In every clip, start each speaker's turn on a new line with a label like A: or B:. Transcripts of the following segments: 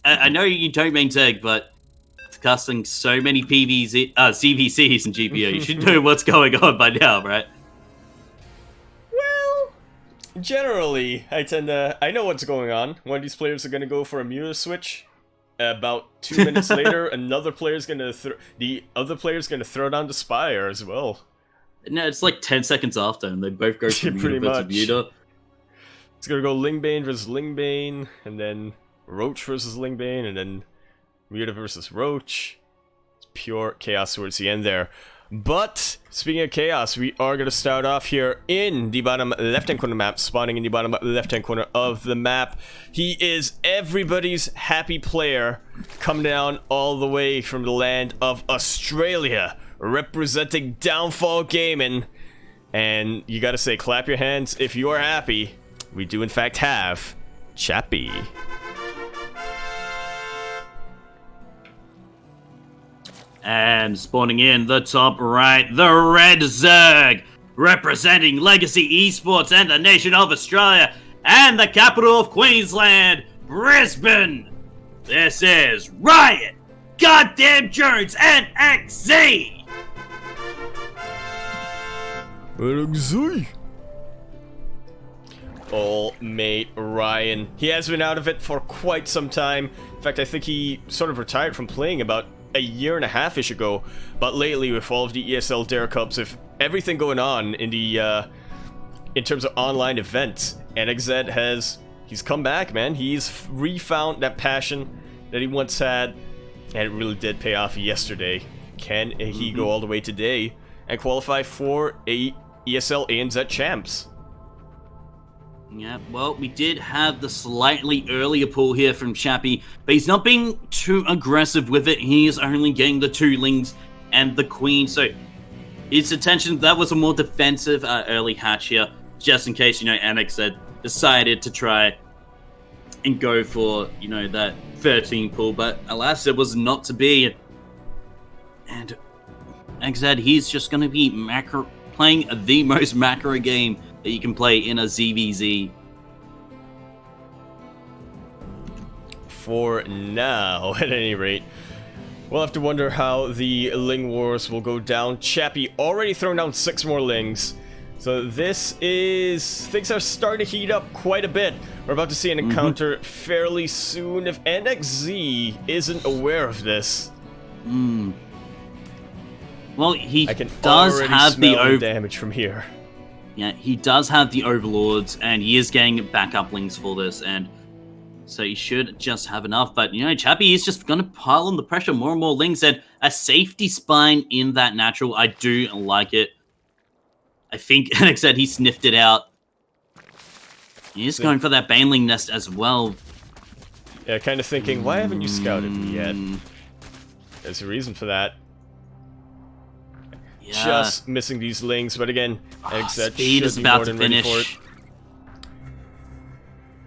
A: I know you don't main tag, but discussing so many ZvZs and GPO, you should know what's going on by now, right?
B: Well, generally, I know what's going on. One of these players are gonna go for a mirror switch. About 2 minutes later, another player's gonna the other player's gonna throw down the Spire as well.
A: No, it's like 10 seconds after, and they both go from
B: Pretty
A: Muta
B: much.
A: to Muta.
B: It's gonna go Lingbane versus Lingbane, and then Roach versus Lingbane, and then Muta versus Roach. It's pure chaos towards the end there. But, speaking of chaos, we are going to start off here in the bottom left-hand corner map, spawning in the bottom left-hand corner of the map. He is everybody's happy player, come down all the way from the land of Australia, representing Downfall Gaming. And you gotta say, clap your hands if you are happy. We do in fact have Chappy.
A: And spawning in the top right, the Red Zerg, representing Legacy Esports and the nation of Australia, and the capital of Queensland, Brisbane. This is Riot, Goddamn Jones, and NXZ.
B: NXZ. Old mate Ryan. He has been out of it for quite some time. In fact, I think he sort of retired from playing about a year and a half-ish ago, but lately with all of the ESL Dare Cups, with everything going on in the in terms of online events, NXZ he's come back, man. He's refound that passion that he once had, and it really did pay off yesterday. Can he go all the way today and qualify for a ESL ANZ champs?
A: Yeah, well, we did have the slightly earlier pull here from Chappy, but he's not being too aggressive with it. He is only getting the 2 Lings and the Queen, so his attention, that was a more defensive early hatch here, just in case, NXZ decided to try and go for, that 13 pull, but alas, it was not to be. And NXZ, he's just going to be playing the most macro game that you can play in a ZvZ.
B: For now, at any rate. We'll have to wonder how the Ling Wars will go down. Chappy already thrown down 6 more Lings. So things are starting to heat up quite a bit. We're about to see an encounter fairly soon if NXZ isn't aware of this.
A: Well, he
B: I can
A: does
B: already
A: have
B: smell
A: the
B: damage from here.
A: Yeah, he does have the Overlords, and he is getting backup Lings for this, and so he should just have enough. But, Chappy is just going to pile on the pressure, more and more Lings, and a safety spine in that natural. I do like it. I think NXZ, he sniffed it out. He's going for that Baneling nest as well.
B: Yeah, kind of thinking, why haven't you scouted me yet? There's a reason for that.
A: Yeah.
B: Just missing these Lings, but again, NXZ
A: Speed is about to finish.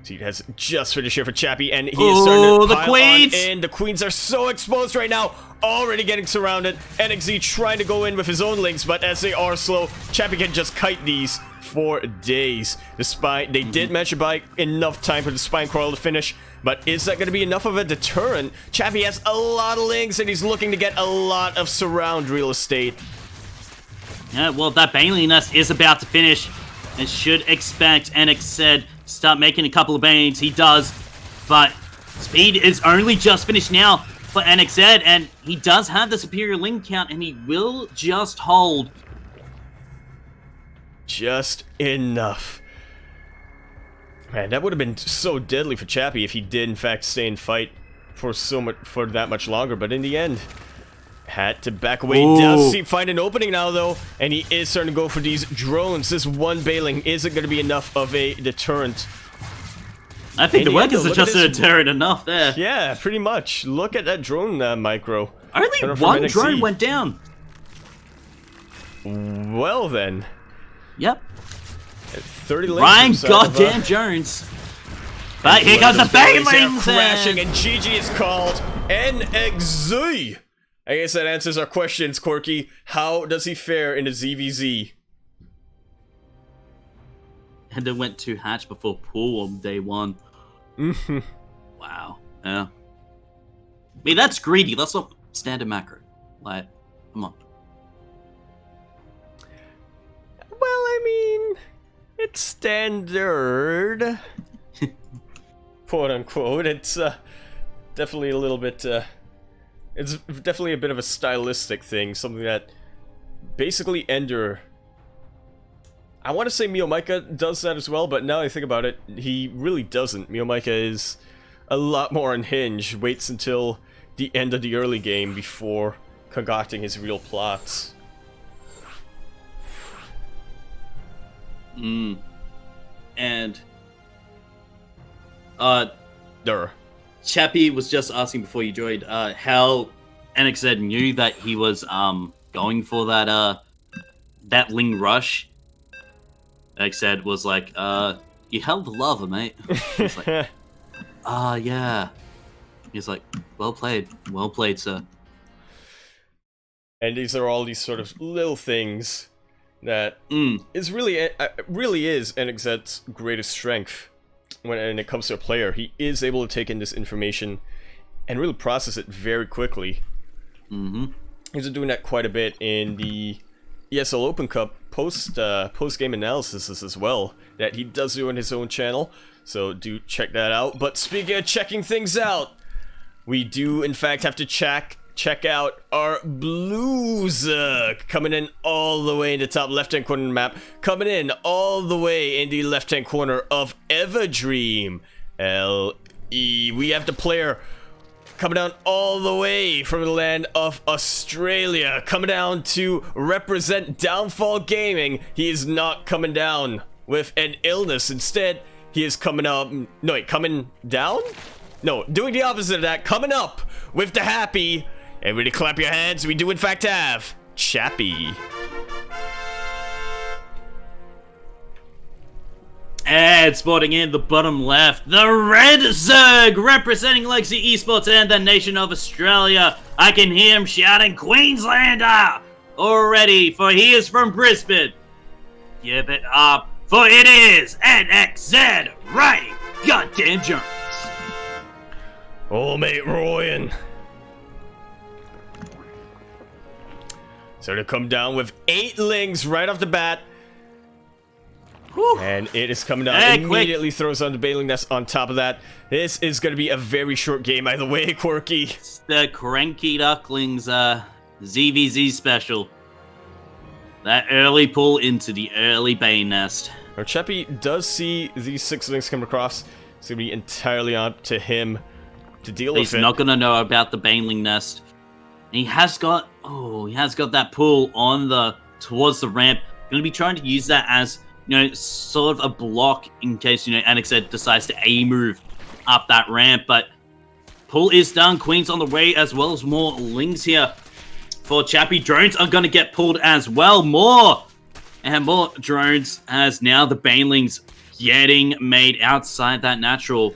B: He has just finished here for Chappy, and he is starting to pile
A: Queens!
B: on in. The Queens are so exposed right now, already getting surrounded. NXZ trying to go in with his own Lings, but as they are slow, Chappy can just kite these for days. The spine, they did manage to buy enough time for the spine crawl to finish, but is that going to be enough of a deterrent? Chappy has a lot of Lings, and he's looking to get a lot of surround real estate.
A: Yeah, well, that Baneling nest is about to finish, and should expect NXZ start making a couple of Banes. He does, but speed is only just finished now for NXZ, and he does have the superior Ling count, and he will just hold.
B: Just enough. Man, that would have been so deadly for Chappy if he did in fact stay and fight for that much longer, but in the end, had to back away. Does find an opening now, though, and he is starting to go for these drones. This one Baneling isn't going to be enough of a deterrent.
A: I think the workers are just a deterrent enough there.
B: Yeah, pretty much. Look at that drone micro.
A: Only one drone went down.
B: Well, then.
A: Yep.
B: 30
A: Ryan Goddamn Jones. But here comes the Banelings!
B: Crashing, and GG is called. NXZ! I guess that answers our questions, Quirky. How does he fare in a ZvZ?
A: And then went to hatch before pool on day 1. Wow. Yeah. mean, that's greedy. That's not standard macro. Like, come on.
B: Well, I mean, it's standard. Quote unquote. It's definitely a little bit, it's definitely a bit of a stylistic thing. Something that basically Ender, I want to say Miomaika does that as well, but now I think about it, he really doesn't. Miomaika is a lot more unhinged, waits until the end of the early game before concocting his real plots.
A: And Chappy was just asking before you joined how NXZ knew that he was going for that Ling rush. NXZ was like, you held the lava, mate. He's like, yeah. He's like, well played, sir.
B: And these are all these sort of little things that is really is NXZ's greatest strength when it comes to a player. He is able to take in this information and really process it very quickly. He's been doing that quite a bit in the ESL Open Cup post-game analysis as well, that he does do on his own channel, so do check that out. But speaking of checking things out, we do in fact have to check out our Blues coming in all the way in the top left-hand corner of the map, coming in all the way in the left-hand corner of Everdream LE. We have the player coming down all the way from the land of Australia, coming down to represent Downfall Gaming. He is not coming down with an illness. Instead, he is coming up. No, wait, coming down? No, doing the opposite of that. Coming up with the happy. Everybody clap your hands. We do, in fact, have Chappy.
A: And sporting in the bottom left, the Red Zerg, representing Legacy Esports and the nation of Australia. I can hear him shouting, Queenslander! Already, for he is from Brisbane. Give it up, for it is NXZ, right? Goddamn Jones.
B: Oh, mate, Royan. So to come down with 8 lings right off the bat.
A: Whew.
B: And it is coming down, immediately throws on the Bailing Nest on top of that. This is going to be a very short game either way, Quirky.
A: It's the CranKy Ducklings ZvZ special. That early pull into the early Bane Nest.
B: Our Chappy does see these 6 lings come across. It's going to be entirely up to him to deal with it.
A: He's not going to know about the Baneling Nest. And he has got that pull on towards the ramp. Going to be trying to use that as, sort of a block in case, NXZ decides to A-move up that ramp. But pull is done. Queen's on the way, as well as more lings here for Chappy. Drones are going to get pulled as well. More drones, as now the Banelings getting made outside that natural.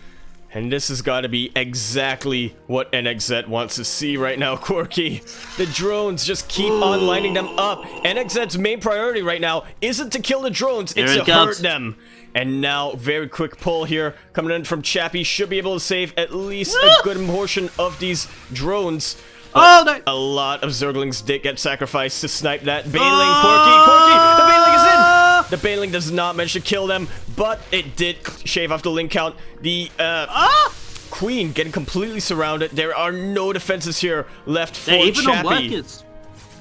B: And this has got to be exactly what NXZ wants to see right now, Quirky. The drones just keep on lining them up. NXZ's main priority right now isn't to kill the drones, it's to hurt them. And now, very quick pull here, coming in from Chappy. Should be able to save at least a good portion of these drones. But a lot of Zerglings did get sacrificed to snipe that Bailing. Quirky, the Bailing is in! The Bailing does not manage to kill them, but it did shave off the ling count. The Queen getting completely surrounded. There are no defenses here left for Chappy.
A: Even on workers.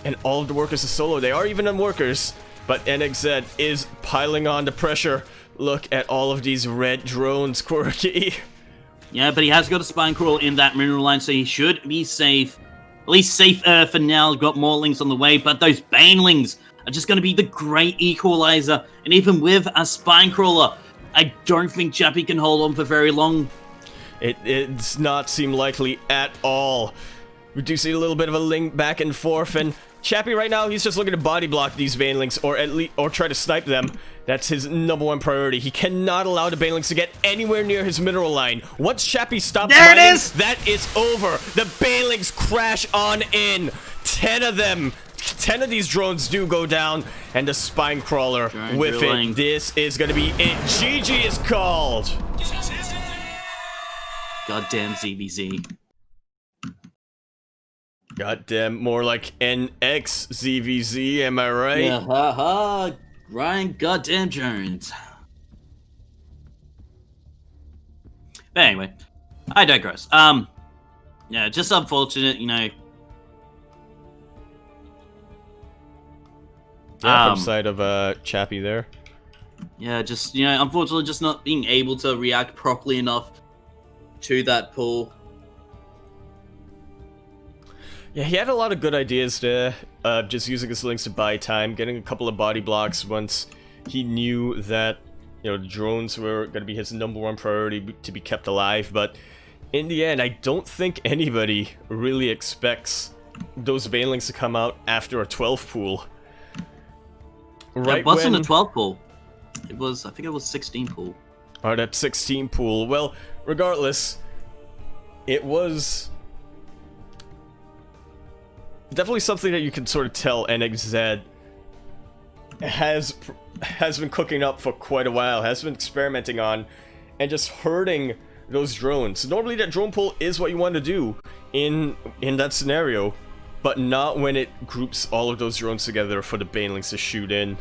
B: And all of the workers are solo. They are even on workers, but NXZ is piling on the pressure. Look at all of these red drones, Quirky.
A: Yeah, but he has got a spine crawl in that mineral line, so he should be safe. At least safe for now. Got more lings on the way, but those Banelings are just going to be the great equalizer. And even with a spine crawler, I don't think Chappy can hold on for very long.
B: It does not seem likely at all. We do see a little bit of a ling back and forth, and Chappy right now, he's just looking to body block these Banelings, or try to snipe them. That's his #1 priority. He cannot allow the Banelings to get anywhere near his mineral line. Once Chappy stops
A: there
B: mining,
A: it is!
B: that is over. The Banelings crash on in. 10 of them. 10 of these drones do go down, and the spine crawler with it. This is going to be it. GG is called.
A: Goddamn ZvZ.
B: Goddamn, more like NXZ, am I right?
A: Yeah, haha, Ryan goddamn Jones. But anyway, I digress. Yeah, just unfortunate, you know.
B: Yeah, from the side of Chappy there.
A: Yeah, just, you know, unfortunately just not being able to react properly enough to that pull.
B: Yeah, he had a lot of good ideas there, just using his links to buy time, getting a couple of body blocks once he knew that, you know, drones were going to be his #1 priority to be kept alive, but in the end, I don't think anybody really expects those banelings to come out after a 12 pool.
A: Right, it wasn't a 12 pool. It was, I think it was 16 pool.
B: Oh, that 16 pool. Well, regardless, it was definitely something that you can sort of tell NXZ has been cooking up for quite a while, has been experimenting on, and just hurting those drones. Normally that drone pull is what you want to do in that scenario, but not when it groups all of those drones together for the banelings to shoot in.